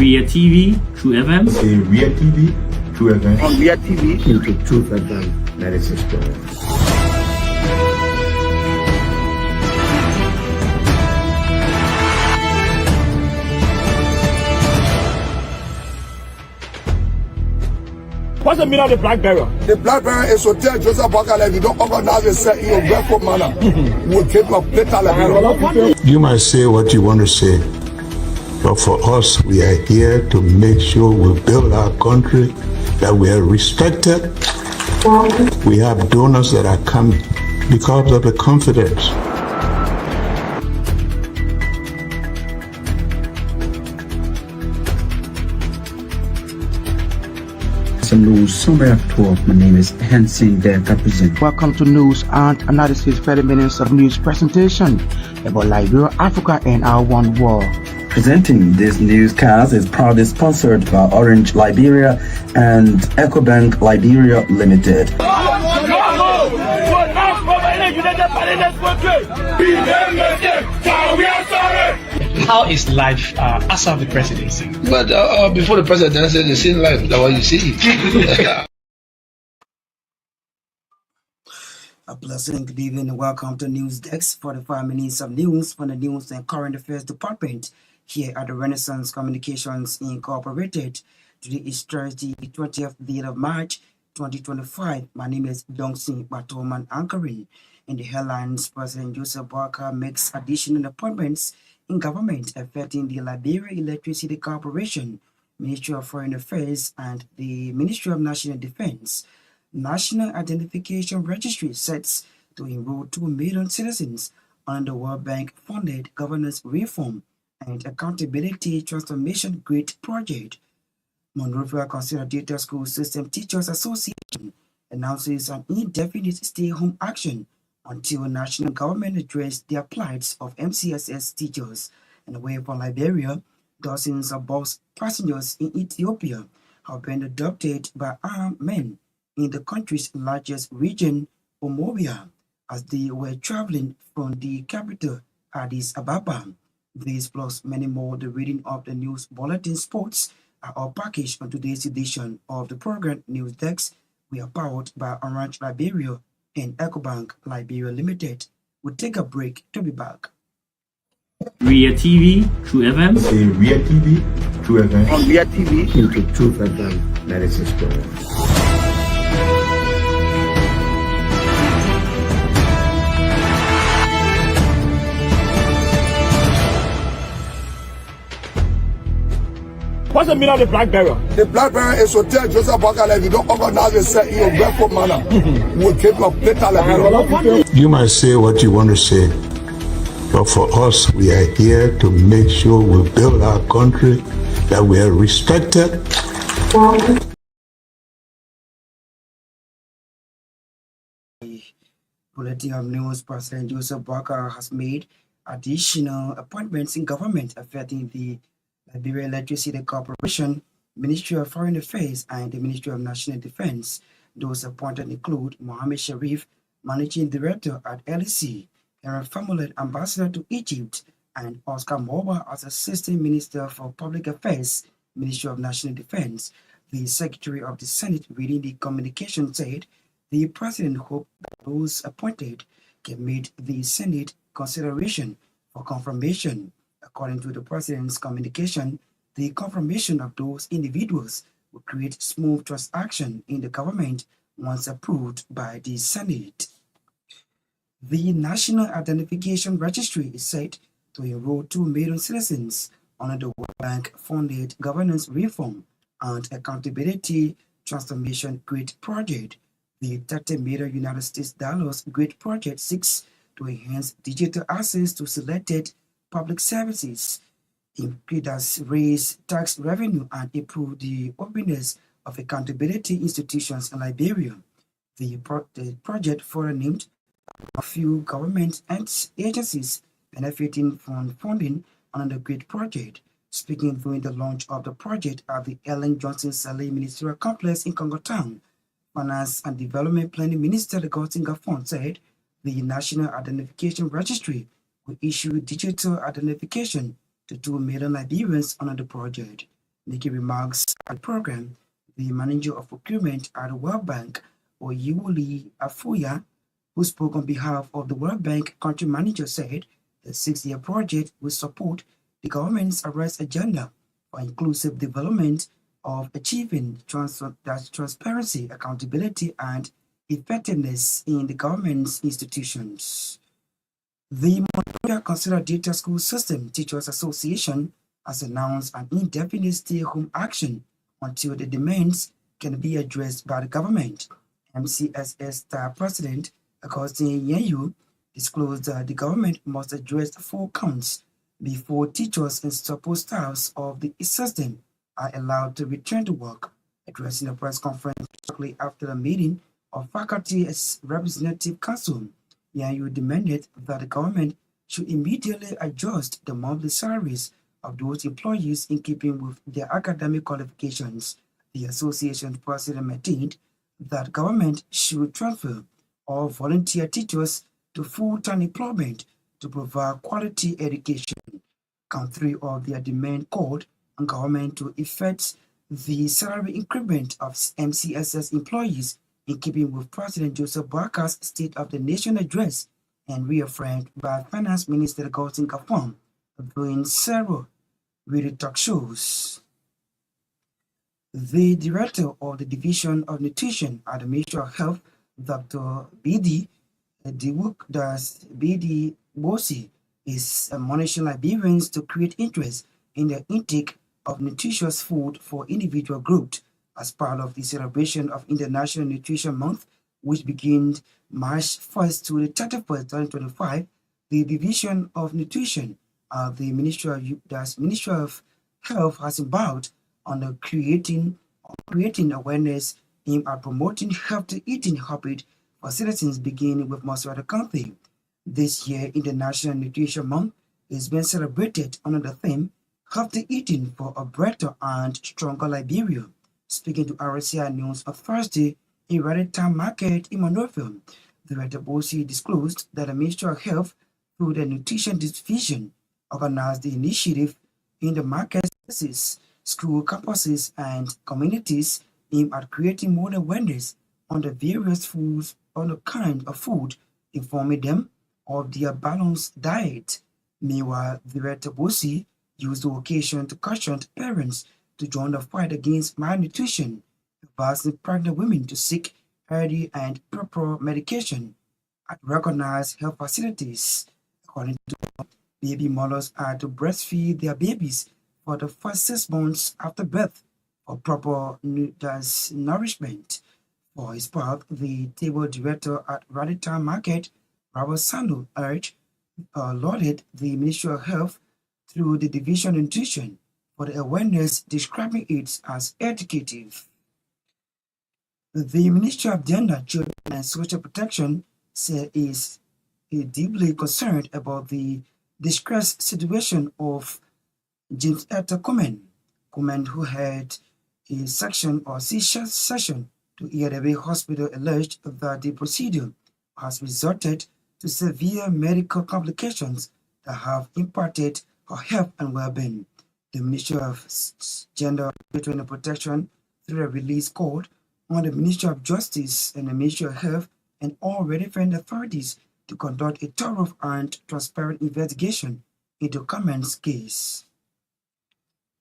Ria TV, True FM. Ria TV, True FM. On Ria TV, into True FM 96.1. What's the meaning of the black barrier? The black barrier is to tell Joseph Bakala if you don't organize yourself in a grateful manner, we'll take you a better level. You might say what you want to say, but for us, we are here to make sure we build our country, that we are respected. We have donors that are coming because of the confidence. News Summary of 12. My name is Hansen Der Represent. Welcome to News and Analysis 30 minutes of news presentation about Liberia, Africa, and our one world. Presenting this newscast is proudly sponsored by Orange Liberia and EcoBank Liberia Limited. How is life after the presidency? But before the presidency, the same life, that's what you see. A pleasant good evening and welcome to News Desk, 45 minutes of news from the News and Current Affairs Department here at the Renaissance Communications Incorporated. Today is Thursday, 20th day of March, 2025. My name is Johnson Gbarntolmah anchoring. In the headlines, President Joseph Boakai makes additional appointments in government affecting the Liberia Electricity Corporation, Ministry of Foreign Affairs, and the Ministry of National Defense. National Identification Registry sets to enroll 2 million citizens under the World Bank-funded Governance Reform and Accountability Transformation Grid Project. Monrovia Consolidated School System Teachers Association announces an indefinite stay-home action until national government address their plights of MCSS teachers. And away from Liberia, dozens of bus passengers in Ethiopia have been abducted by armed men in the country's largest region, Omobia, as they were traveling from the capital, Addis Ababa. These plus many more, the reading of the news bulletin sports are all packaged on today's edition of the program News Desk. We are powered by Orange Liberia and EcoBank Liberia Limited. We'll take a break to be back. Ria TV, True FM. Ria TV, True FM. On Ria TV, into True FM 96.1. What's the meaning of the black barrier? the black barrier is to tell Joseph Bakala if you don't organize yourself in a grateful manner, we'll take you a better level. You might say what you want to say, but for us, we are here to make sure we build our country, that we are respected. Bulletin of News, President Joseph Boakai has made additional appointments in government affecting the Liberia Electricity Corporation, Ministry of Foreign Affairs, and the Ministry of National Defense. Those appointed include Mohammed Sharif, Managing Director at LEC, Aaron Famulet, Ambassador to Egypt, and Oscar Moba as Assistant Minister for Public Affairs, Ministry of National Defense. The Secretary of the Senate reading the communication said the President hoped that those appointed can meet the Senate consideration for confirmation. According to the President's communication, the confirmation of those individuals will create smooth transaction in the government once approved by the Senate. The National Identification Registry is set to enroll 2 million citizens under the World Bank-funded Governance Reform and Accountability Transformation Grid Project. The $30 million United States Grid Project seeks to enhance digital access to selected public services, include raise tax revenue, and improve the openness of accountability institutions in Liberia. The project further named a few government and agencies benefiting from funding under the Grid Project. Speaking during the launch of the project at the Ellen Johnson Ministerial Complex in Congo Town, Finance and Development Planning Minister Johnson Gbarntolmah said the National Identification Registry will issue digital identification to 2 million Liberians under the project. Making remarks at the program, the manager of procurement at the World Bank, Oyewole Afuya, who spoke on behalf of the World Bank country manager, said the 6-year project will support the government's arrest agenda for inclusive development of achieving transparency, accountability, and effectiveness in the government's institutions. The Monrovia Considered Data School System Teachers Association has announced an indefinite stay-home action until the demands can be addressed by the government. MCSS Star President Augustine Nyeyu disclosed that the government must address 4 counts before teachers and support staffs of the system are allowed to return to work. Addressing a press conference shortly after the meeting of Faculty Representative Council, Nyeyu demanded that the government should immediately adjust the monthly salaries of those employees in keeping with their academic qualifications. The association's president maintained that government should transfer all volunteer teachers to full-time employment to provide quality education. Count 3 of their demand called on government to effect the salary increment of MCSS employees in keeping with President Joseph Boakar's State of the Nation address and reaffirmed by Finance Minister Johnson Gbarntolmah during several radio talk shows. The director of the Division of Nutrition at the Ministry of Health, Dr. B.D. Bosi, is admonishing Liberians to create interest in the intake of nutritious food for individual groups as part of the celebration of International Nutrition Month, which begins March 1st to the 31st, 2025. The Division of Nutrition at the Ministry of Health has embarked on creating awareness aimed at promoting healthy eating habits for citizens beginning with most of the country. This year, International Nutrition Month is being celebrated under the theme Healthy Eating for a Better and Stronger Liberia. Speaking to RCI News on Thursday in Raditown Market in Monrovia, Director Bosi disclosed that the Ministry of Health, through the Nutrition Division, organized the initiative in the market spaces, school campuses, and communities aimed at creating more awareness on the various foods, on the kind of food, informing them of their balanced diet. Meanwhile, Director Bosi used the occasion to caution parents to join the fight against malnutrition, advising pregnant women to seek early and proper medication at recognized health facilities. According to baby mothers are to breastfeed their babies for the first 6 months after birth for proper nourishment. For his part, the table director at Raditown Market, Robert Sandu, lauded the Ministry of Health through the Division of Nutrition for the awareness, describing it as educative. The Ministry of Gender, Children and Social Protection said is deeply concerned about the distressed situation of James Etta Komen, who had a C-session to ERW Hospital, alleged that the procedure has resulted to severe medical complications that have impacted her health and well-being. The Ministry of Gender, Children and Protection, through a release, called on the Ministry of Justice and the Ministry of Health and all relevant authorities to conduct a thorough and transparent investigation into Komen's case.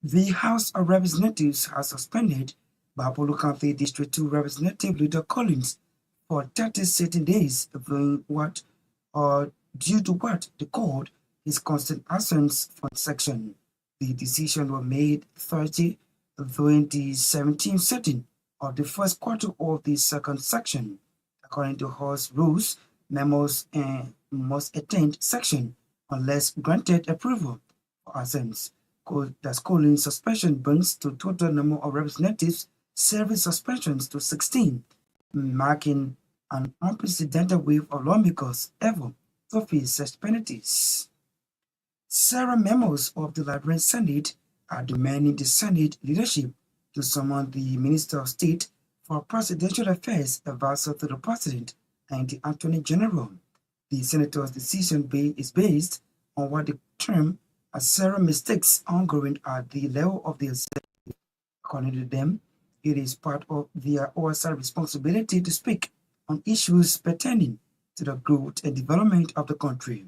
The House of Representatives has suspended Bapolo County District 2 Representative Luther Collins for 30 sitting days due to what they called his constant absence from section. The decision was made Thursday during the 17th sitting of the first quarter of the second section. According to House rules, members must attend section unless granted approval for absence. Collins' suspension brings the total number of representatives serving suspensions to 16, marking an unprecedented wave of lawmakers ever to face such penalties. Several members of the Liberian Senate are demanding the Senate leadership to summon the Minister of State for Presidential Affairs, advisor to the President and the Attorney General. The Senator's decision is based on what they term as several mistakes ongoing at the level of the executive. According to them, it is part of their oversight responsibility to speak on issues pertaining to the growth and development of the country.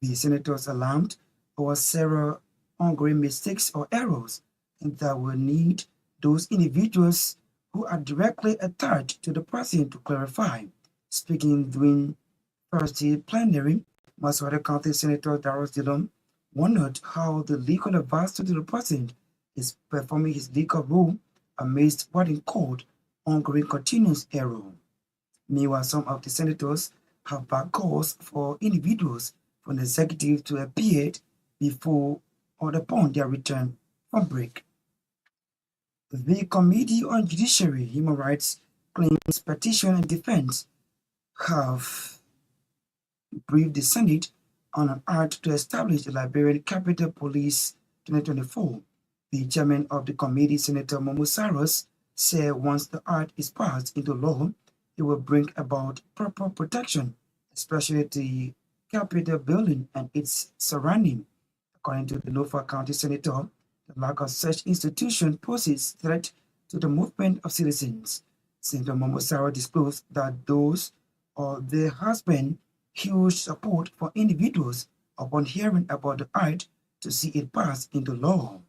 The senators alarmed over several ongoing mistakes or errors and that will need those individuals who are directly attached to the president to clarify. Speaking during Thursday plenary, Massachusetts County Senator Darrell Dillon wondered how the legal advisor to the president is performing his legal role amidst what he called ongoing continuous error. Meanwhile, some of the senators have backed calls for individuals from the executive to appear before or upon their return from break. The Committee on Judiciary, Human Rights, Claims, Petition and Defense have briefed the Senate on an act to establish the Liberian Capitol Police 2024. The chairman of the committee, Senator Momo Cyrus, said once the act is passed into law, it will bring about proper protection, especially the Capitol building and its surrounding. According to the Norfolk County Senator, the lack of such institution poses threat to the movement of citizens. Senator Momo Cyrus disclosed that those or there has been huge support for individuals upon hearing about the act to see it pass into law.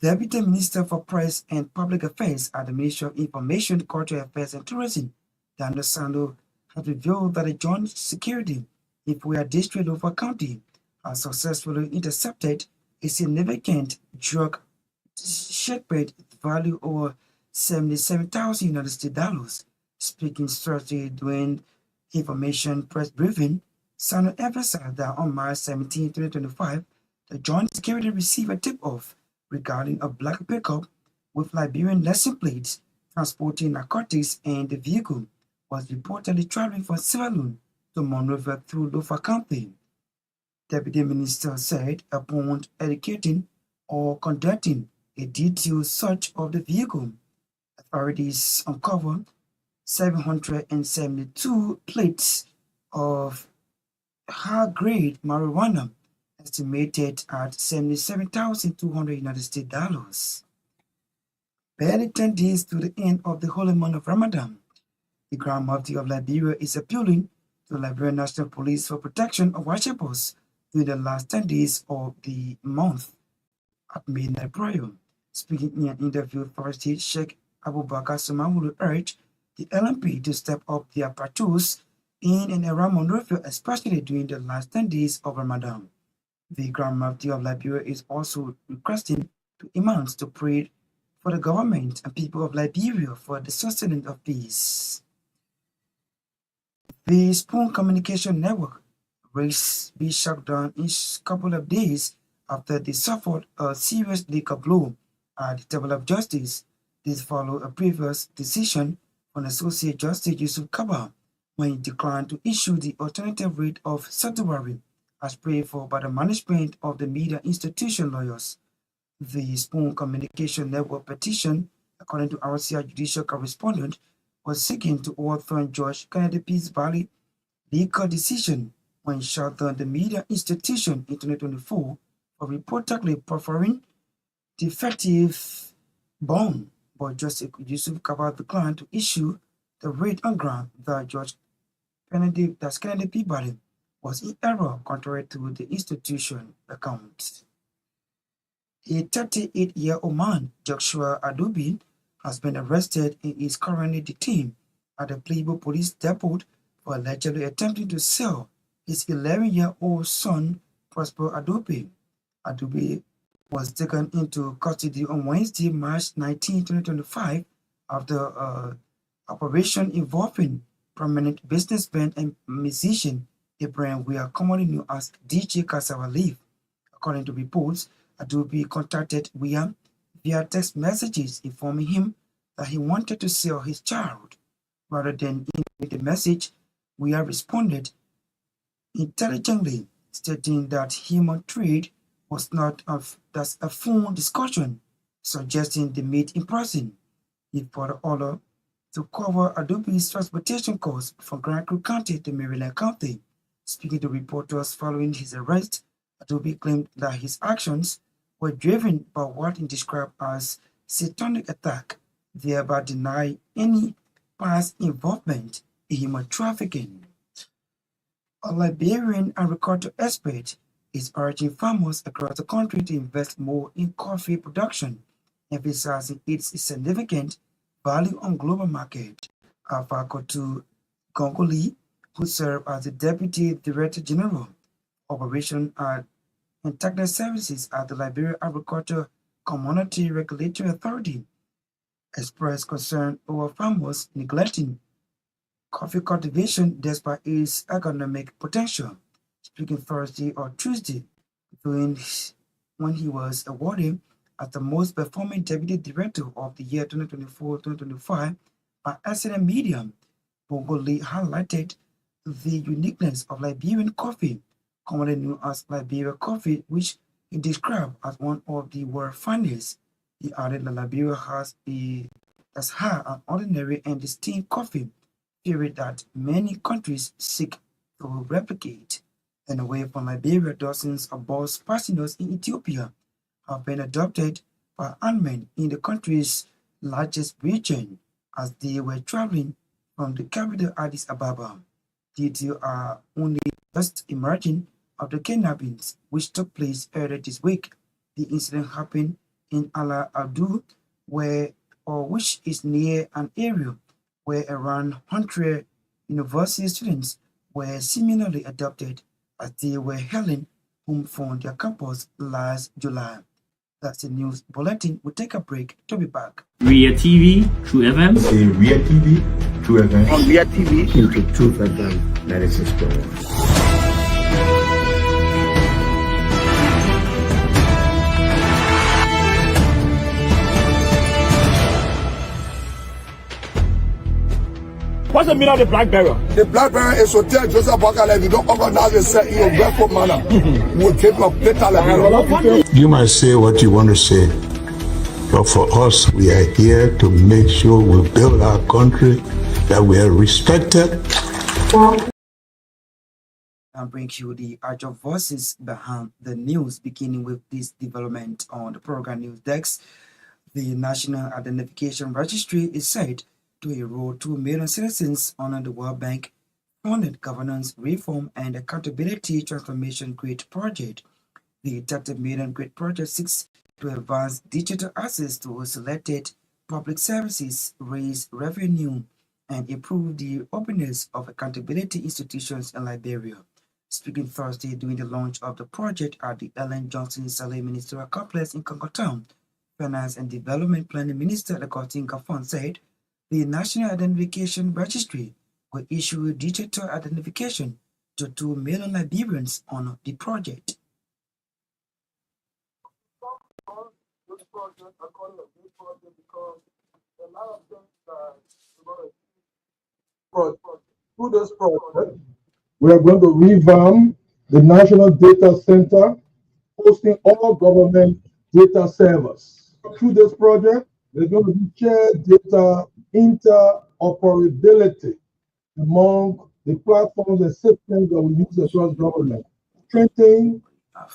Deputy Minister for Press and Public Affairs at the Ministry of Information, Cultural Affairs and Tourism, Daniel Sando, has revealed that the Joint Security in Ipuya District of County has successfully intercepted a significant drug shipment value over $77,000. Speaking Thursday during information press briefing, Sano emphasized that on March 17, 2025, the Joint Security received a tip-off regarding a black pickup with Liberian license plates transporting narcotics, and the vehicle was reportedly traveling from Sierra Leone to Monrovia through Lofa County. Deputy Minister said upon educating or conducting a detailed search of the vehicle, authorities uncovered 772 plates of high-grade marijuana estimated at $77,200. Barely 10 days to the end of the holy month of Ramadan, the Grand Mufti of Liberia is appealing to the Liberian National Police for protection of worshippers during the last 10 days of the month at midnight prayer. Speaking in an interview Thursday, Sheikh Abubakar Sumawulu urged the LMP to step up their patrols in and around Monrovia, especially during the last 10 days of Ramadan. The Grand Mufti of Liberia is also requesting to imams to pray for the government and people of Liberia for the sustenance of peace. The Spoon Communication Network will be shut down in a couple of days after they suffered a serious legal blow at the table of justice. This followed a previous decision from Associate Justice Yusuf Kaba when he declined to issue the alternative rate of statutory as prayed for by the management of the media institution lawyers. The Spoon Communication Network petition, according to RCI judicial correspondent, was seeking to overturn Judge Kennedy Peace Valley legal decision when he shut down the media institution in 2024 for reportedly proffering defective bond, but Justice Yusuf Kaba declined to issue the rate on ground that Kennedy Peace Valley was in error contrary to the institution account. A 38-year-old man, Joshua Adobe, has been arrested and is currently detained at the Playboy Police Depot for allegedly attempting to sell his 11-year-old son, Prosper Adobe. Adobe was taken into custody on Wednesday, March 19, 2025, after operation involving prominent businessman and musician Abraham we are commonly known as DJ Cassava Leaf. According to reports, Adobe contacted William via text messages informing him that he wanted to sell his child. Rather than in the message, William responded intelligently, stating that human trade was not a phone discussion, suggesting they meet in person. He further ordered to cover Adobe's transportation costs from Grand Creek County to Maryland County. Speaking to reporters following his arrest, Adobe claimed that his actions were driven by what he described as satanic attack, thereby denying any past involvement in human trafficking. A Liberian agriculture expert is urging farmers across the country to invest more in coffee production, emphasizing its significant value on global market. Alpha Kotu Gongoli, who served as the Deputy Director General, Operation and Technical Services at the Liberia Agriculture Community Regulatory Authority, expressed concern over farmers neglecting coffee cultivation despite its economic potential. Speaking Thursday or Tuesday, when he was awarded as the most performing Deputy Director of the year 2024-2025 by SNM Media, Bongoli highlighted the uniqueness of Liberian coffee, commonly known as Liberia coffee, which he described as one of the world's finest. He added that Liberia has had an ordinary and distinct coffee period that many countries seek to replicate. And away from Liberia, dozens of bus passengers in Ethiopia have been adopted by handmen in the country's largest region as they were traveling from the capital Addis Ababa. Details are only just emerging of the kidnappings which took place earlier this week. The incident happened in Ala Abdu, which is near an area where around 100 university students were similarly adopted as they were hailing home from their campus last July. That's the news bulletin. We'll take a break to be back. Ria TV, True FM. In Ria TV, True FM. On Ria TV, into Truth FM 96.1. What's the meaning of the black barrier? The black barrier is to tell Joseph Bakala, if you don't organize yourself in a grateful manner, we'll keep your better. You might say what you want to say, but for us, we are here to make sure we build our country, that we are respected. And bring you the actual voices behind the news, beginning with this development on the program news desk. The National Identification Registry is said to enroll 2 million citizens under the World Bank funded Governance Reform and Accountability Transformation Great Project. The 30 million Great Project seeks to advance digital access to selected public services, raise revenue, and improve the openness of accountability institutions in Liberia. Speaking Thursday during the launch of the project at the Ellen Johnson Ministerial Complex in Congo Town, Finance and Development Planning Minister Naketa Roberts said the National Identification Registry will issue digital identification to 2 million Liberians on the project. Through this project, we are going to revamp the National Data Center, hosting all government data servers. Through this project, there's going to be shared data interoperability among the platforms and systems that we use across government, strengthening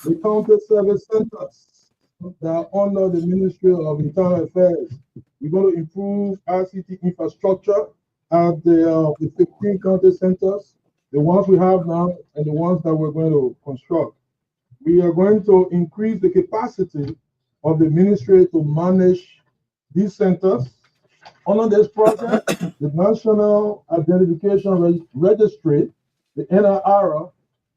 the counter service centers that are under the Ministry of Internal Affairs. We're going to improve ICT infrastructure at the 15 county centers, the ones we have now and the ones that we're going to construct. We are going to increase the capacity of the ministry to manage these centers. Under this project, the National Identification Registry, the NIR,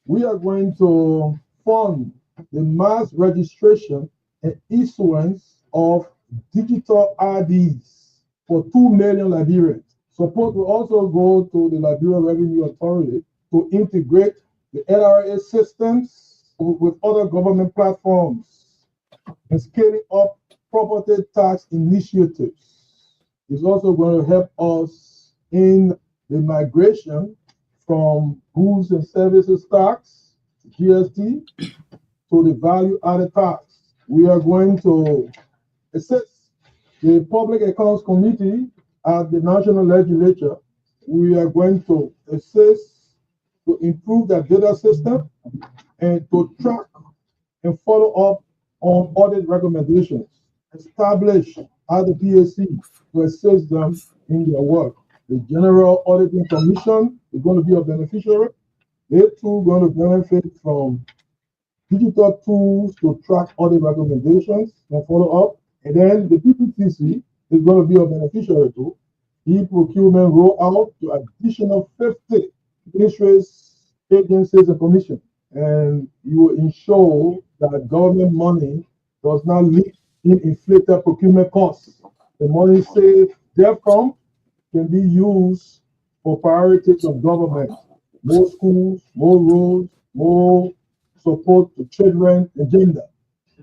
we are going to fund the mass registration and issuance of digital IDs for 2 million Liberians. Support will also go to the Liberia Revenue Authority to integrate the NRA systems with other government platforms and scaling up property tax initiatives. It's also going to help us in the migration from goods and services tax, GST, to the value-added tax. We are going to assist the Public Accounts Committee at the National Legislature. We are going to assist to improve the data system and to track and follow up on audit recommendations. Establish at the PAC to assist them in their work. The General Auditing Commission is going to be a beneficiary. They too going to benefit from digital tools to track audit recommendations and follow up. And then the PPTC is going to be a beneficiary too. E-procurement roll out to additional 50 ministries, agencies, and commissions. And you will ensure that government money does not leak in inflated procurement costs. The money saved therefrom can be used for priorities of government. More schools, more roads, more support to children and gender.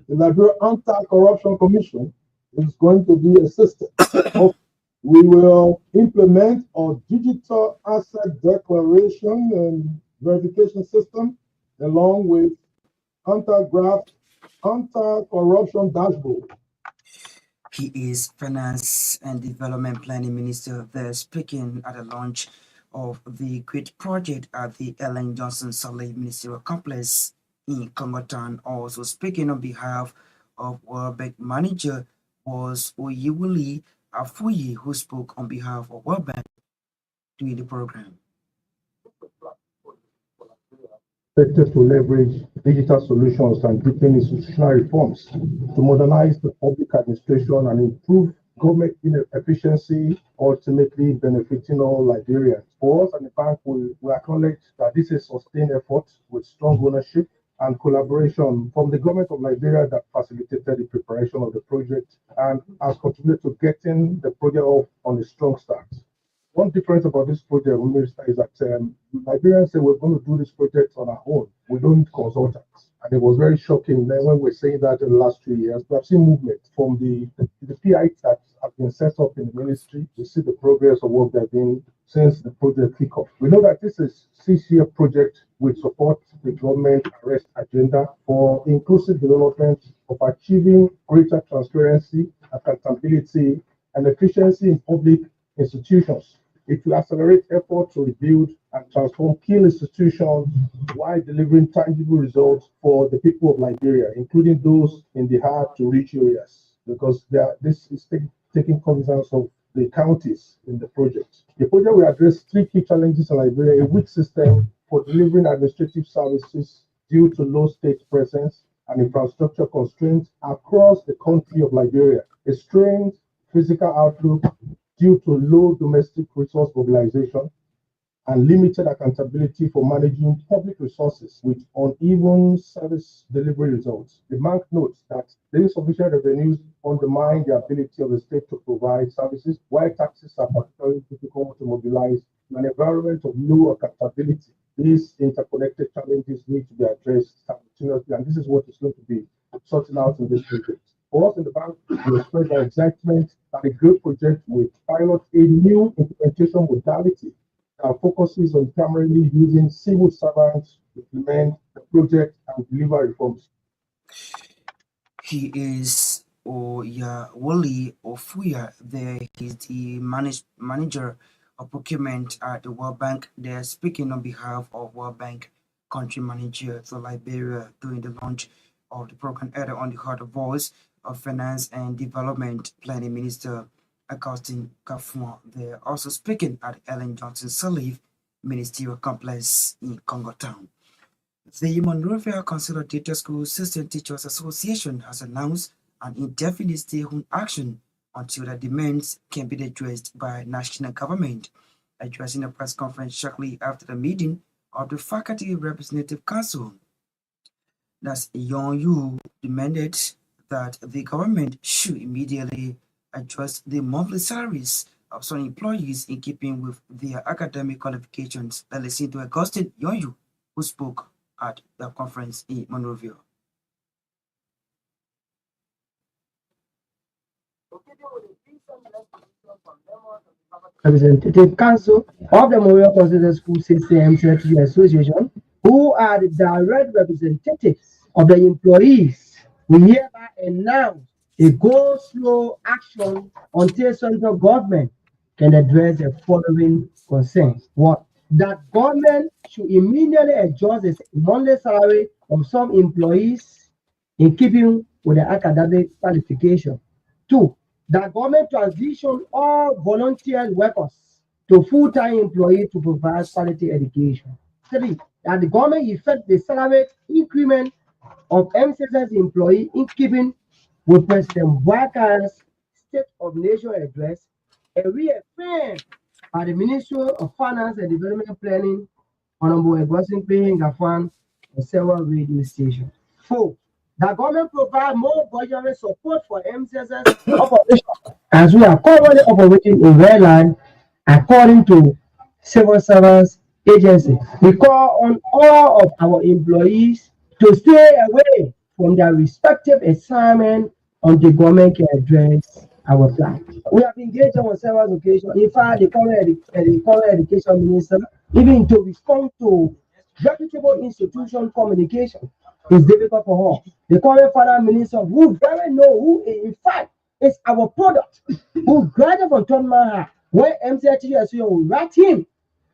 The Liberia Anti-Corruption Commission is going to be assisted. We will implement our digital asset declaration and verification system along with anti-graft, anti-corruption dashboard. He is Finance and Development Planning Minister there, speaking at the launch of the great project at the Ellen Johnson Sirleaf Ministerial Complex in Congo Town. Also speaking on behalf of World Bank Manager was Oyewole Afuyi, who spoke on behalf of World Bank during the program. Expected to leverage digital solutions and deepen institutional reforms to modernize the public administration and improve government efficiency, ultimately benefiting all Liberians. For us and the bank, we acknowledge that this is a sustained effort with strong ownership and collaboration from the government of Liberia that facilitated the preparation of the project and has contributed to getting the project off on a strong start. One difference about this project, Minister, is that Liberians say we're going to do this project on our own. We don't need consultants. And it was very shocking when we're saying that in the last 2 years. We have seen movement from the PI that have been set up in the ministry. We see the progress of what they've been since the project kickoff. We know that this is a 6-year project which supports the government arrest agenda for inclusive development of achieving greater transparency, accountability, and efficiency in public institutions. It will accelerate efforts to rebuild and transform key institutions while delivering tangible results for the people of Liberia, including those in the hard-to-reach areas, because this is taking cognizance of the counties in the project. The project will address 3 key challenges in Liberia: a weak system for delivering administrative services due to low state presence and infrastructure constraints across the country of Liberia, a strained physical outlook due to low domestic resource mobilization, and limited accountability for managing public resources with uneven service delivery results. The bank notes that the insufficient revenues undermine the ability of the state to provide services, while taxes are particularly difficult to mobilize in an environment of low accountability. These interconnected challenges need to be addressed simultaneously, and this is what is going to be sorted out in this project. For us in the bank, we express our excitement that a great project will pilot a new implementation modality that focuses on primarily using civil servants to implement the project and deliver reforms. He is Oyewole Afuyi. There he's the manager of procurement at the World Bank. They're speaking on behalf of World Bank country manager to Liberia during the launch of the program earlier on the Heart of Voice of Finance and Development Planning Minister Johnson Gbarntolmah. They're also speaking at Ellen Johnson Sirleaf Ministerial Complex in Congo Town. The Monrovia Consolidated School System Teachers Association has announced an indefinite stay-home action until the demands can be addressed by national government. Addressing a press conference shortly after the meeting of the Faculty Representative Council, that's Young demanded that the government should immediately adjust the monthly salaries of some employees in keeping with their academic qualifications. Let's listen to Augustine Young, who spoke at the conference in Monrovia. Representative Council of the Monrovia Consolidated School System Teachers Association, who are the direct representatives of the employees, we hereby announce a go-slow action until central government can address the following concerns. 1. That government should immediately adjust the monthly salary of some employees in keeping with the academic qualification. 2. The government transition all volunteer workers to full-time employee to provide quality education. 3. That the government effect the salary increment of MCSS employee in keeping with President Buhari's State of Nation address and reaffirmed by the Ministry of Finance and Development Planning, Honorable Egosin Paying Gafan, on several radio stations. 4. The government provide more budgetary support for MCSS operation as we are currently operating in red line according to civil service agency. We call on all of our employees to stay away from their respective assignment until government can address our plan. We have engaged on several occasions. In fact, the current education minister, even to respond to reputable institution communication, is difficult for her. The current finance minister, who very know who, in fact, is our product, who graduated from Torgbean, where MCHS will write him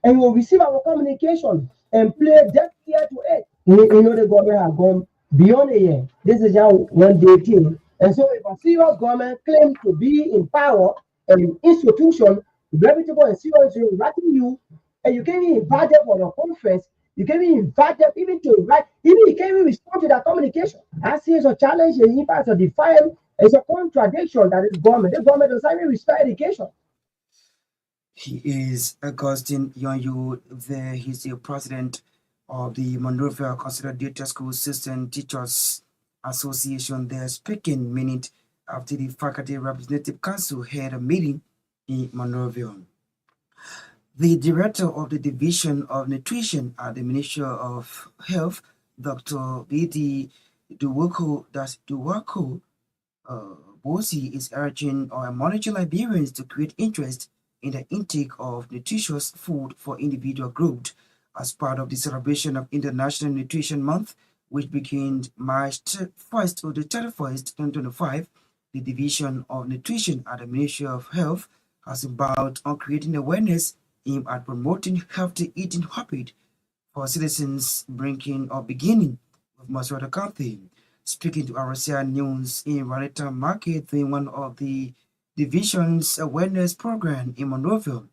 and will receive our communication and play deaf ear to it. You know the government has gone beyond a year. This is just one day thing. And so if a serious government claims to be in power and an institution, reputable and serious writing you, and you can't even invite them for a conference, you can't even invite them even to write, even you can't even respond to that communication. I see it's a challenge, and in fact, it's a defiance, it's a contradiction that is government. This government doesn't even respect education. He is Augustine Yonyu. He's the president of the Monrovia Consolidated School System Teachers Association. They're speaking minute after the Faculty Representative Council had a meeting in Monrovia. The director of the Division of Nutrition at the Ministry of Health, Dr. B.D. Duwako Bosi, is urging or monitoring Liberians to create interest in the intake of nutritious food for individual groups as part of the celebration of International Nutrition Month, which began March 1st to the 31st, 2025. The Division of Nutrition at the Ministry of Health has embarked on creating awareness aimed at promoting healthy eating habits for citizens, beginning with Maswata County. Speaking to RCI News in Raneta Market, in one of the division's awareness program in Monrovia,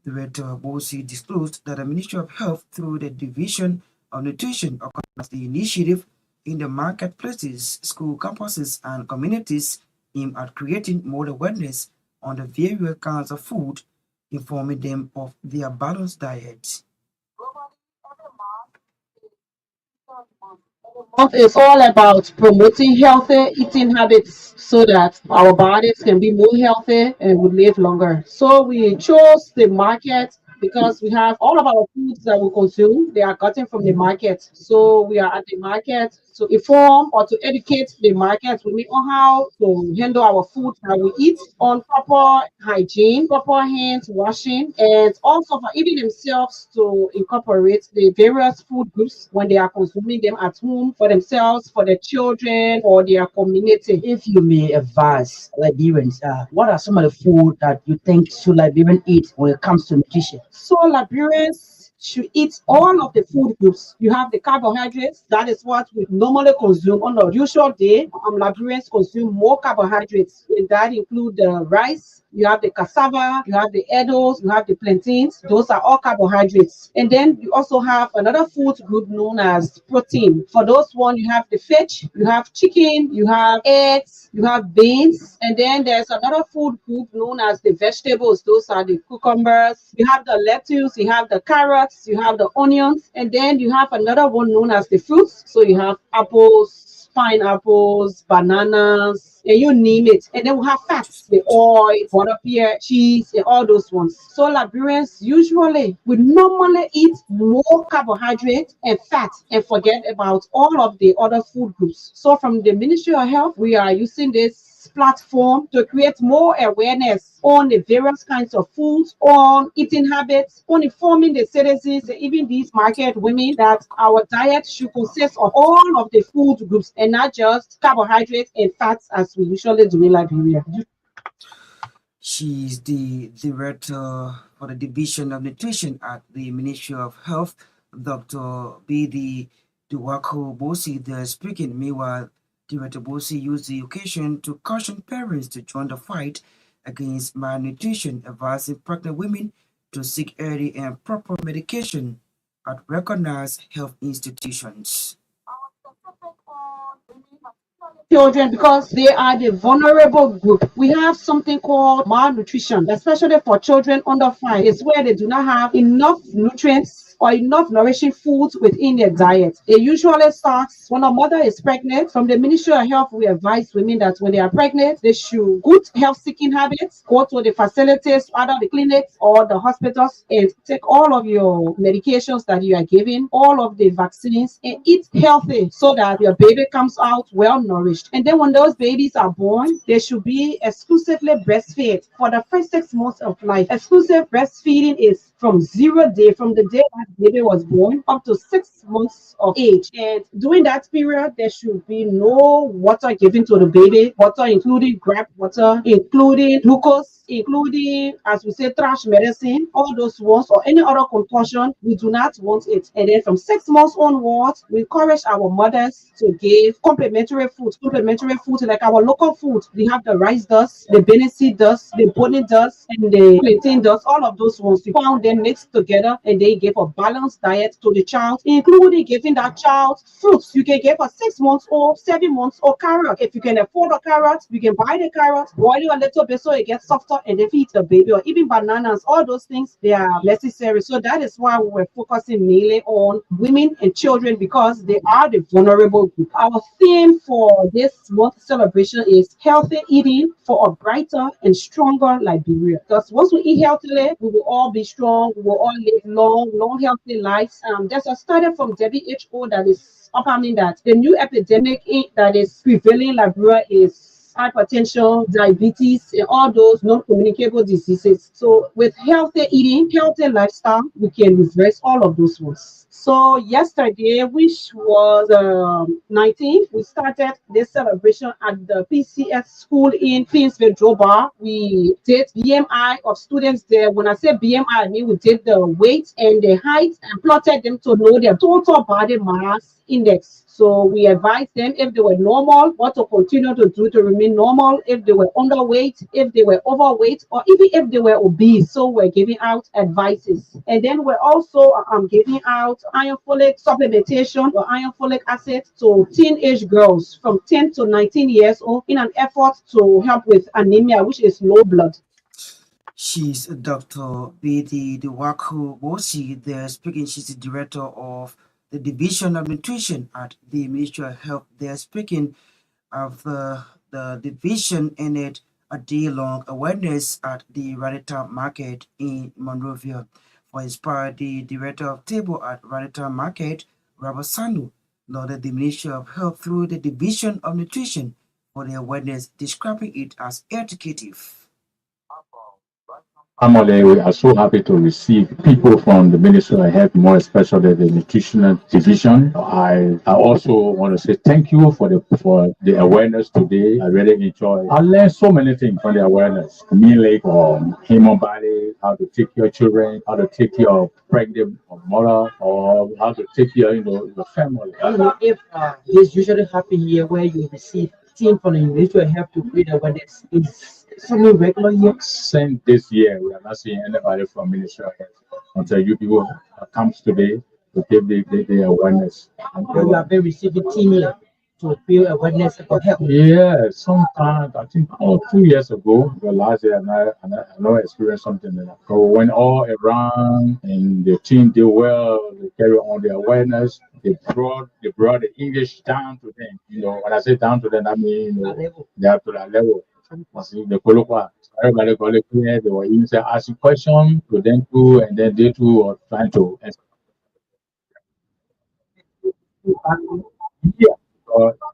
Director Bosi disclosed that the Ministry of Health, through the Division of Nutrition, organized the initiative in the marketplaces, school campuses, and communities aimed at creating more awareness on the various kinds of food, informing them of their balanced diet. It's all about promoting healthy eating habits so that our bodies can be more healthy and we live longer. So we chose the market because we have all of our foods that we consume, they are gotten from the market. So we are at the market to inform or to educate the market on how to handle our food that we eat, on proper hygiene, proper hands washing, and also for even themselves to incorporate the various food groups when they are consuming them at home for themselves, for their children, for their community. If you may advise Liberians, what are some of the food that you think should Liberians eat when it comes to nutrition? So Liberians should eat all of the food groups. You have the carbohydrates, that is what we normally consume on a usual day. Liberians consume more carbohydrates, and that include the rice, you have the cassava, you have the edos, you have the plantains. Those are all carbohydrates. And then you also have another food group known as protein. For those one, you have the fish, you have chicken, you have eggs, you have beans, and then there's another food group known as the vegetables. Those are the cucumbers, you have the lettuce, you have the carrots, you have the onions, and then you have another one known as the fruits. So you have apples, pineapples, bananas, and you name it. And then we have fats, the oil, butter, pear, cheese, and all those ones. So Liberians usually we normally eat more carbohydrate and fat and forget about all of the other food groups. So from the Ministry of Health, we are using this platform to create more awareness on the various kinds of foods, on eating habits, on informing the citizens, even these market women, that our diet should consist of all of the food groups and not just carbohydrates and fats as we usually do in Liberia. She's the director for the Division of Nutrition at the Ministry of Health, Dr. B.D. Duwako Bosi, there speaking. Meanwhile, Director Bosi used the occasion to caution parents to join the fight against malnutrition, advising pregnant women to seek early and proper medication at recognized health institutions. Children, because they are the vulnerable group. We have something called malnutrition, especially for children under 5. It's where they do not have enough nutrients or enough nourishing foods within their diet. It usually starts when a mother is pregnant. From the Ministry of Health, we advise women that when they are pregnant, they should good health seeking habits, go to the facilities, either the clinics or the hospitals, and take all of your medications that you are given, all of the vaccines, and eat healthy so that your baby comes out well nourished. And then when those babies are born, they should be exclusively breastfed for the first 6 months of life. Exclusive breastfeeding is from 0 day, from the day that baby was born up to 6 months of age. And during that period, there should be no water given to the baby, water including grape water, including glucose, including, as we say, trash medicine, all those ones, or any other concoction. We do not want it. And then from 6 months onwards, we encourage our mothers to give complementary food like our local food. We have the rice dust, the Benin seed dust, the boni dust, and the plantain dust. All of those ones, we found them mixed together, and they give a balanced diet to the child, including giving that child fruits. You can give a 6 months old, 7 months old carrot. If you can afford a carrot, you can buy the carrot, boil it a little bit so it gets softer, and then feed the baby. Or even bananas, all those things, they are necessary. So that is why we were focusing mainly on women and children, because they are the vulnerable group. Our theme for this month celebration is healthy eating for a brighter and stronger Liberia. Because once we eat healthily, we will all be strong, we will all live long, healthy lives. There's a study from WHO that is affirming that the new epidemic that is prevailing in Liberia is hypertension, diabetes, and all those non-communicable diseases. So with healthy eating, healthy lifestyle, we can reverse all of those ones. So yesterday, which was 19th, we started this celebration at the PCS school in Finsville, Joba. We did BMI of students there. When I say BMI, I mean we did the weight and the height and plotted them to know their total body mass index. So we advised them if they were normal, what to continue to do to remain normal, if they were underweight, if they were overweight, or even if they were obese. So we're giving out advices. And then we're also giving out iron folic supplementation or iron folic acid to teenage girls from 10 to 19 years old in an effort to help with anemia, which is low blood. She's Dr. Betty Dewako Bosi there speaking. She's the director of the Division of Nutrition at the Ministry of Health. They're speaking of the division in it a day-long awareness at the Radita Market in Monrovia. For Inspire, the director of table at Radita Market, Robert Sanu, lauded the Ministry of Health through the Division of Nutrition for the awareness, describing it as educative. Amole, we are so happy to receive people from the Ministry of Health, more especially the Nutritional Division. I also want to say thank you for the awareness today. I really enjoy. I learned so many things from the awareness. Meal like human body, how to take care of children, how to take care of pregnant mother, or how to take care of your family. I don't know if this usually happen here where you receive team from the Ministry of Health to create awareness. Is something regular here? Since this year, we are not seeing anybody from Ministry of Health until you people comes today to give the awareness. You have been receiving team here to build awareness about health. Yeah, sometimes I think 2 years ago, the last year, I know experienced something like that. So we went all around, and the team did well. They carry on the awareness. They brought the English down to them. When I say down to them, I mean they are to that level. The colloquial, everybody got it clear. They were even asking questions to them too, and then they too were trying to answer. Yeah,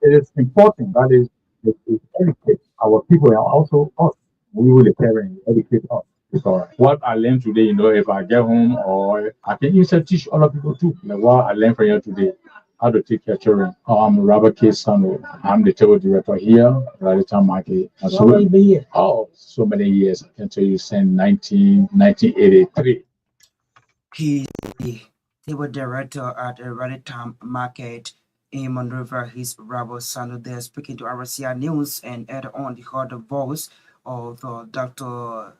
it is important that is to educate our people and also us. We will parents educate us. Because what I learned today, if I get home, or I can even teach other people too. Like what I learned from you today, how to take care of children. I'm Robert K. Sano. I'm the table director here, Radita Market. How long you been here? Oh, so many years. I can tell you since 1983. He's the table director at Radita Market In Monrovia, his Rabo Sanu there speaking to RCR News, and added on the heard the voice of Dr.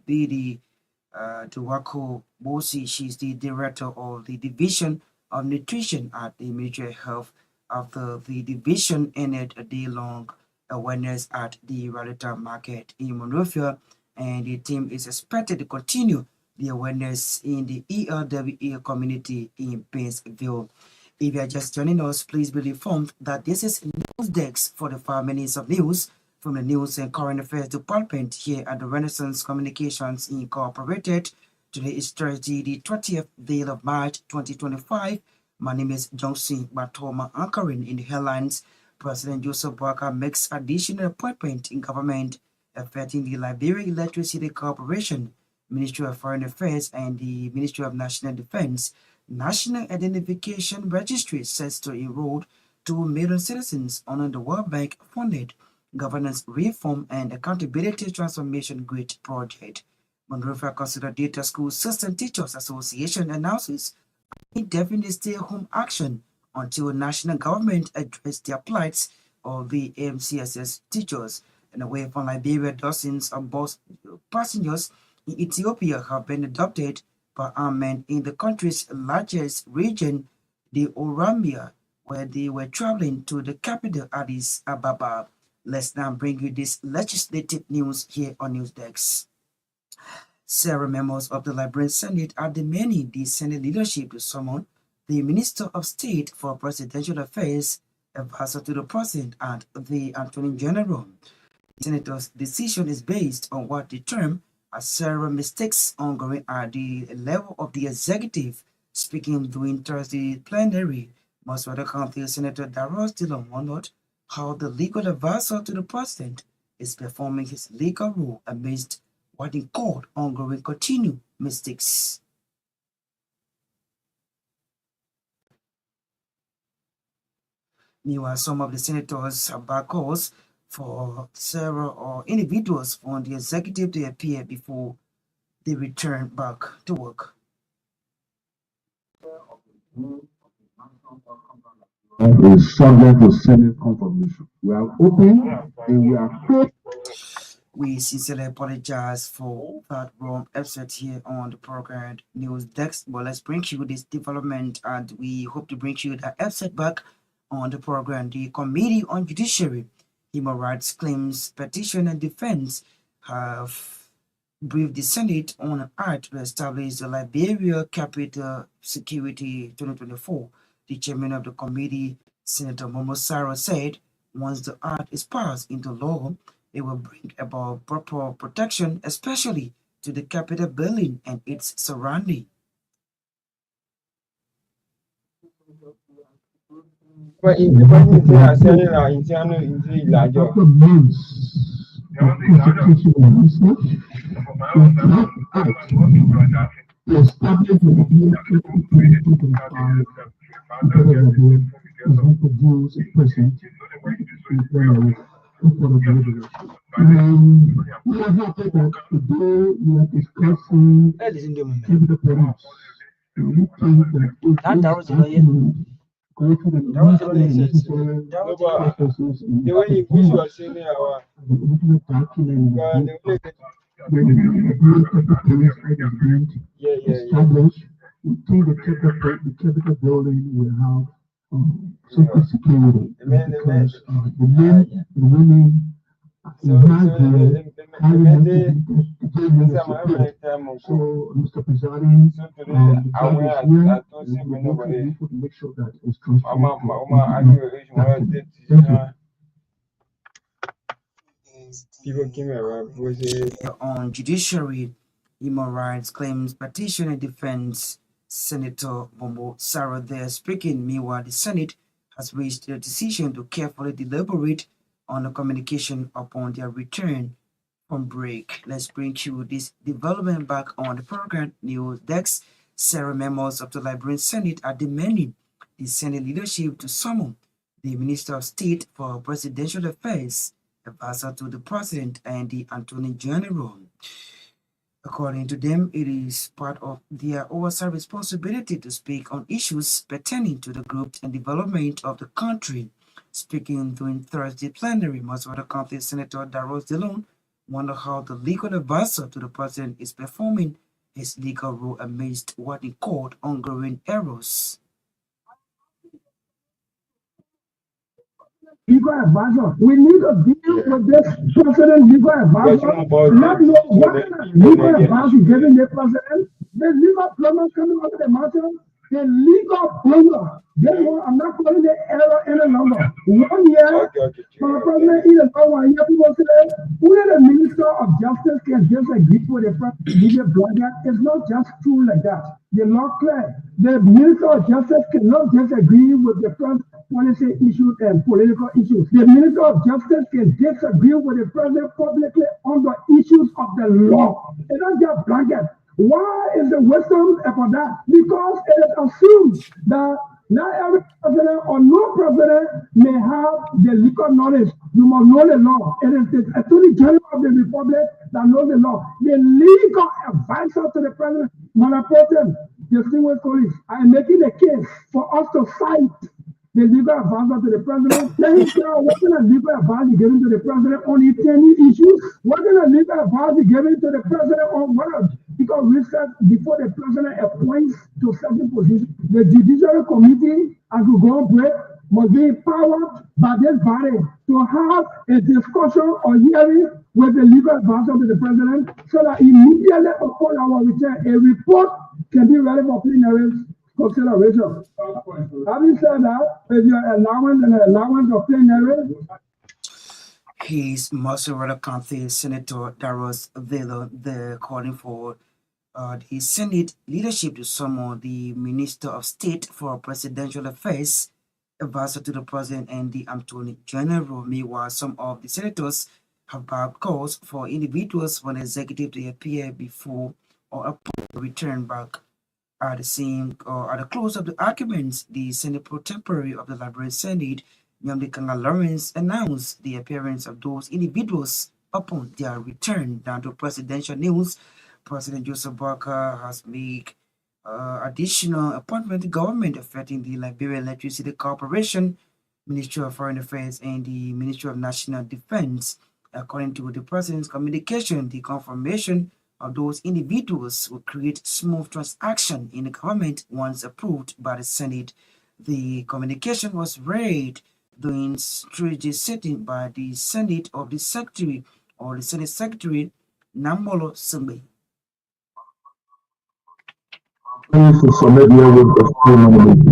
B.D. Duwako Bosi. She's the director of the Division of Nutrition at the Ministry of Health. After the division ended a day-long awareness at the Ralita Market in Monrovia, and the team is expected to continue the awareness in the ELWA community in Painesville. If you are just joining us, please be informed that this is News Desk for the 5 minutes of news from the News and Current Affairs Department here at the Renaissance Communications Incorporated. Today is Thursday, the 20th day of March 2025. My name is Johnson Gbarntolmah. Anchoring in the headlines, President Joseph Boakai makes additional appointment in government affecting the Liberia Electricity Corporation, Ministry of Foreign Affairs, and the Ministry of National Defense. National Identification Registry sets to enroll 2 million citizens under the World Bank funded Governance Reform and Accountability Transformation Grid Project. Monrovia Consider Data School System Teachers Association announces indefinite stay-home action until national government address their plights of the MCSS teachers. And away from Liberia, dozens of bus passengers in Ethiopia have been adopted by armed men in the country's largest region, the Oromia, where they were traveling to the capital, Addis Ababa. Let's now bring you this legislative news here on News Desk. Several members of the Liberian Senate are demanding the Senate leadership to summon the Minister of State for Presidential Affairs, advisor to the President and the Attorney General. The Senator's decision is based on what the term as several mistakes ongoing at the level of the executive. Speaking during Thursday plenary, Maswada County Senator Darrell Dillon wondered how the legal advisor to the president is performing his legal role amidst what he called ongoing continued mistakes. Meanwhile, some of the senators have back calls for several individuals on the executive to appear before they return back to work. Is subject to Senate confirmation. We are open and we are clear. We sincerely apologize for that wrong episode here on the program News Desk, but let's bring you this development, and we hope to bring you that episode back on the program. The Committee on Judiciary, Human Rights Claims, Petition and Defense have briefed the Senate on an act to establish the Liberia Capital Security 2024. The chairman of the committee, Senator Momo Sarah, said once the act is passed into law, it will bring about proper protection, especially to the Capitol building and its surrounding. We are happy that today we are discussing capital police. We think that if this document go to the necessary processes in the original document when the capital police agreement established, we think the capital building will have super security because the men and women so, Mr. Presiding, the judge is here, and we need to make sure that it's transparent. On Judiciary, Human Rights Claims, Petition and Defense, Senator Momo Sarah there speaking. Meanwhile, the Senate has reached a decision to carefully deliberate on the communication upon their return from break. Let's bring you this development back on the program News Desk. Several members of the Liberian Senate are demanding the Senate leadership to summon the Minister of State for Presidential Affairs, advisor to the President and the Attorney General. According to them, it is part of their oversight responsibility to speak on issues pertaining to the growth and development of the country. Speaking during Thursday plenary, Maswada County Senator Darros DeLone wondered how the legal advisor to the president is performing his legal role amidst what he called ongoing errors. Legal advisor. We need to deal with this president legal advisor. Not know what kind of legal advice is giving the president. The legal plumber coming out of the mountain. The legal plumber. This one, I'm not calling it error any longer. 1 year, for the president, in the 1 year, people say, only the Minister of Justice can disagree with the president. It's not just true like that. The law clear. The Minister of Justice cannot disagree with the president policy issues and political issues. The Minister of Justice can disagree with the president publicly on the issues of the law. It's not just blanket. Why is the wisdom for that? Because it is assumed that not every president or no president may have the legal knowledge. You must know the law. It is the Attorney General of the Republic that knows the law. The legal advisor to the president, Manapotem, distinguished colleagues, I am making a case for us to cite the legal advisor to the president. Let him tell what kind of legal advice he given to the president on any issues. What kind of legal advice he given to the president on what? Because we said before the president appoints to certain positions, the judiciary committee, as we go on break, must be empowered by this body to have a discussion or hearing with the legal advisor to the president, so that immediately upon our return, a report can be ready for plenary consideration. Having said that, if you're allowing an allowance of plenary, His Massachusetts County Senator Darros Velo, the calling for the Senate leadership to summon the Minister of State for Presidential Affairs, advisor to the President and the Attorney General. Meanwhile, some of the senators have backed calls for individuals from the executive to appear before or upon return back. At the close of the arguments, the Senate Pro Tempore of the Liberian Senate, Naketa Roberts, announced the appearance of those individuals upon their return. Down to presidential news, President Joseph Boakai has made additional appointment to government affecting the Liberian Electricity Corporation, Ministry of Foreign Affairs, and the Ministry of National Defense. According to the president's communication, the confirmation of those individuals will create smooth transaction in the government once approved by the Senate. The communication was read during strategy sitting by the Senate of the Secretary or the Senate Secretary Nambolo Sumbe. Please submit here with the following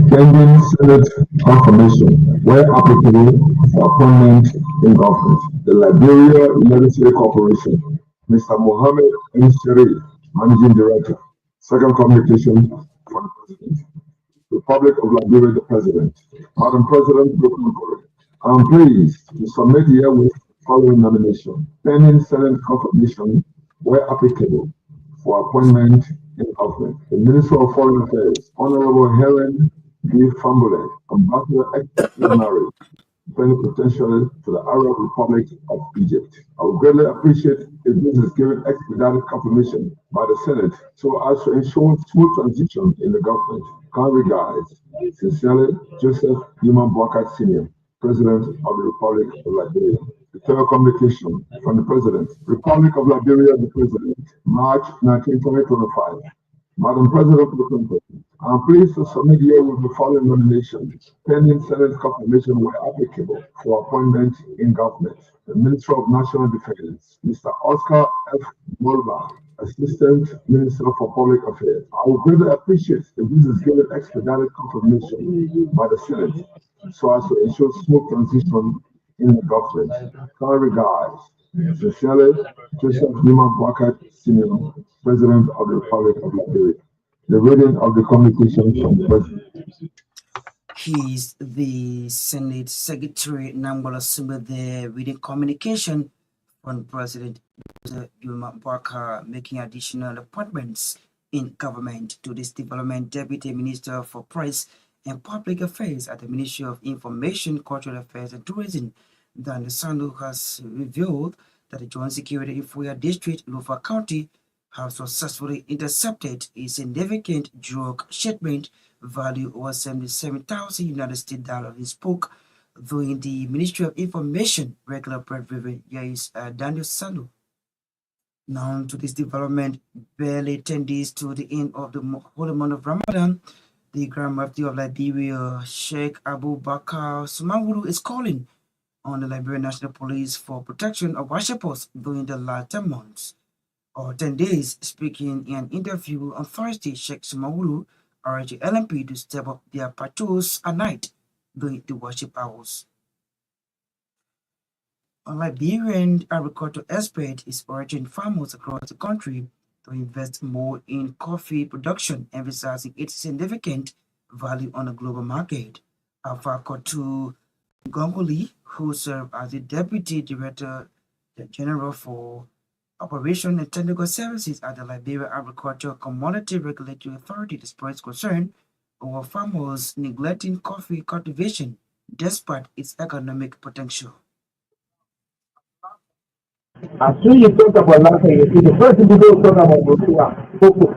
pending Senate confirmation, where applicable, for appointment in government. The Liberia Legislative Corporation, Mr. Mohammed M. Sharif, Managing Director. Second communication from the President. Republic of Liberia, the President. Madam President, I am pleased to submit here with the following nomination, pending Senate confirmation, where applicable, for appointment in government. The Minister of Foreign Affairs, Honorable Helen B. Fambule, Ambassador Extraordinary, Plenipotentiary to the Arab Republic of Egypt. I would greatly appreciate if this is given expedited confirmation by the Senate so as to ensure smooth transition in the government. Kind regards, sincerely, Joseph Gbarntolmah Sr., President of the Republic of Liberia. The third communication from the President, Republic of Liberia, the President, March 19, 2025. Madam President of the Country, I am pleased to submit here with the following nomination, pending Senate confirmation where applicable, for appointment in government. The Minister of National Defense, Mr. Oscar F. Mulva, Assistant Minister for Public Affairs. I would greatly appreciate if this is given expedited confirmation by the Senate so as to ensure smooth transition in the government. Kind regards, sincerely, Joseph Gbarntolmah Sr., President of the Republic of Liberia. The reading of the communication from the President. He's the Senate Secretary Nambolo Sumbe, the reading communication from President Gbarntolmah, making additional appointments in government. To this development, Deputy Minister for Press and Public Affairs at the Ministry of Information, Cultural Affairs and Tourism, Dan Sando, has revealed that the Joint Security Ifuya District, Lufa County, have successfully intercepted a significant drug shipment value over 77,000 United States dollars. He spoke during the Ministry of Information regular press briefing. Here is Daniel Salu. Now to this development, barely 10 days to the end of the holy month of Ramadan, the Grand Mufti of Liberia, Sheikh Abu Bakar Sumawuru, is calling on the Liberian National Police for protection of worshippers during the latter months or 10 days. Speaking in an interview on Thursday, Sheikh Sumawuru urged LMP to step up their patrols at night during the worship hours. A Liberian agricultural expert is urging farmers across the country to invest more in coffee production, emphasizing its significant value on the global market. Alpha Kotu Gongoli, who served as the Deputy Director General for Operation and Technical Services at the Liberia Agricultural Commodity Regulatory Authority, expressed concern over farmers neglecting coffee cultivation despite its economic potential. As soon as you talk about nothing, you see the first people talk about cocoa,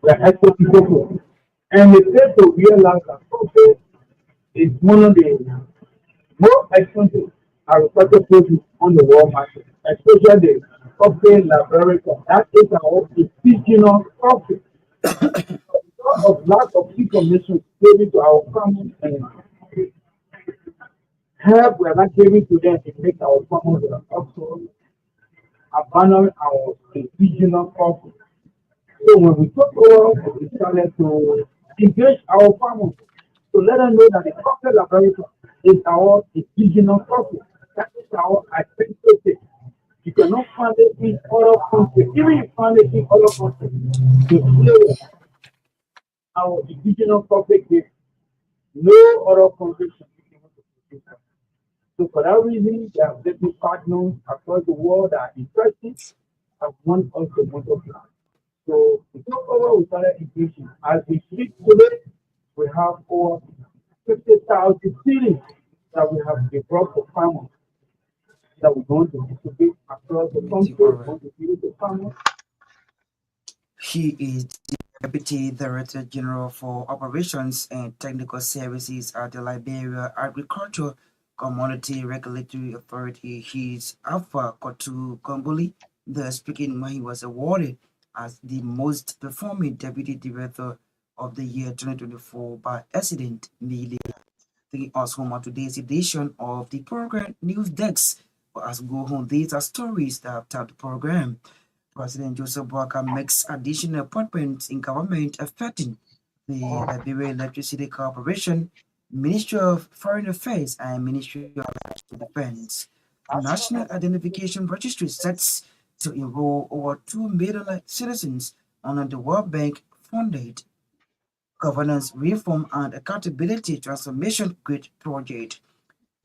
the exporting cocoa. And they fail to realize that cocoa is one of the most expensive agricultural produce on the world market, especially the coffee laborica. That is our indigenous coffee. Because of lack of information given to our farmers and help we are not giving to them to make our farmers also abandon our indigenous coffee. So when we took over, we started to engage our farmers to let them know that the coffee laborica is our indigenous coffee. That is our identity. You cannot find it in other countries. Even if you find it in other countries, to our indigenous coffee is no other country should be able to produce that. So for that reason, there are different partners across the world that are interested and want us to multiply. So we took over, we started engaging. As we speak today, we have over 50,000 seeds that we have developed for farmers that we're going to distribute across the country. We're going to give it to farmers. He is the Deputy Director General for Operations and Technical Services at the Liberia Agricultural Commodity Regulatory Authority. He's Alpha Kotu Gongoli, the speaking when he was awarded as the most performing Deputy Director of the year 2024 by President Myean. Taking us home on today's edition of the program News Desk. For us go home, these are stories that have tapped the program. President Joseph Boakai makes additional appointments in government affecting the Liberia Electricity Corporation, Ministry of Foreign Affairs, and Ministry of Defense. The National Identification Registry sets to enroll over 2 million citizens under the World Bank funded Governance Reform and Accountability Transformation Grid Project.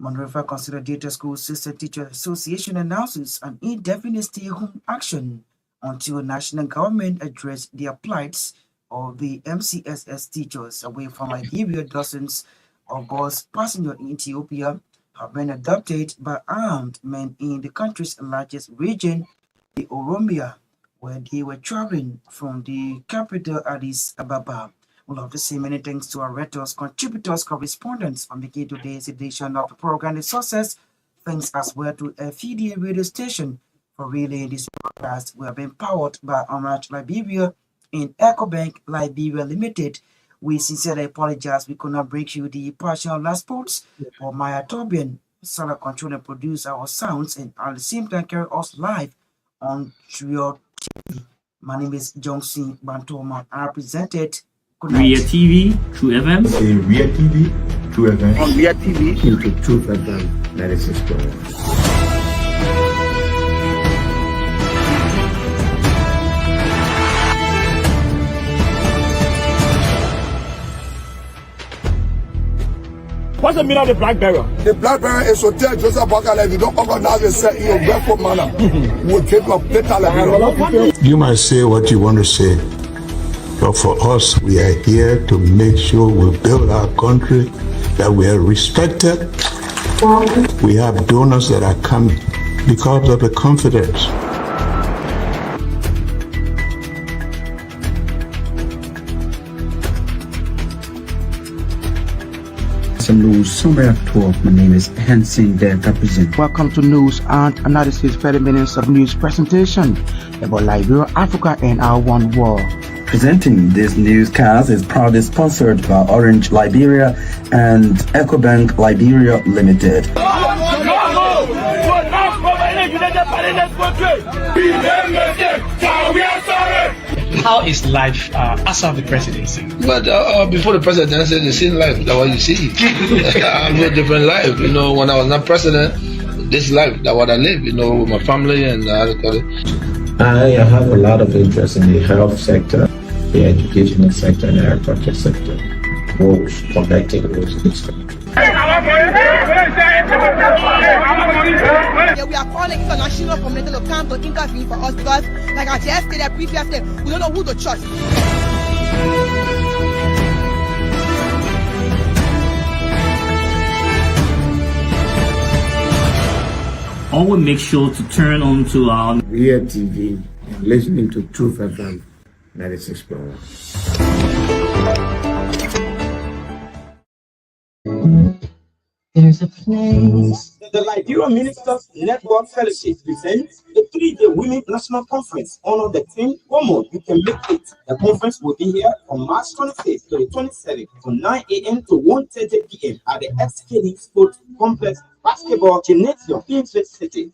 Monrovia Consolidated School System Teachers Association announces an indefinite stay-home action until national government address the plights of the MCSS teachers away from Liberia. Dozens of bus passengers in Ethiopia have been abducted by armed men in the country's largest region, the Oromia, where they were traveling from the capital Addis Ababa. We'd love to say many thanks to our writers, contributors, correspondents for making today's edition of the program a success. Thanks as well to FDA radio station for relaying this broadcast. We have been powered by Untitled Liberia in EcoBank Liberia Limited. We sincerely apologize we could not bring you the partial last sports, but Myean Torgbean, Salah control and produce our sounds and at the same time carry us live on Trio TV. My name is Johnson Gbarntolmah. I presented Myean TV, True FM. In Myean TV, True FM. On Myean TV, into Truth FM 96.1. What's the meaning of the black barrier? The black barrier is to tell Joseph Boakai if you don't organize yourself in a grateful manner, we'll keep you better. You might say what you want to say, but for us, we are here to make sure we build our country, that we are respected. We have donors that are coming because of the confidence some news summary at 12. My name is Hansen the Represent. Welcome to News and Analysis 30 minutes of news presentation about Liberia, Africa, and our one world. Presenting this newscast is proudly sponsored by Orange Liberia and EcoBank Liberia Limited. How is life after the presidency? But before the presidency, the same life that what you see. I live a different life. You know, when I was not president, this life that what I live, you know, with my family and I have a lot of interest in the health sector, the educational sector, and the agriculture sector. Both connected with this country. We are calling international community to come to intervene for us because, like I just stated previously, we don't know who to trust. Always make sure to turn on to our Myean TV and listening to Truth FM 96.1. There's a place. The Liberian Ministers Network Fellowship presents the 3-day Women National Conference. Honor the theme, Woman, you can make it. The conference will be here from March 26th to the 27th from 9 a.m. to 1:30 p.m. at the SKD Sports Complex Basketball Gymnasium in City.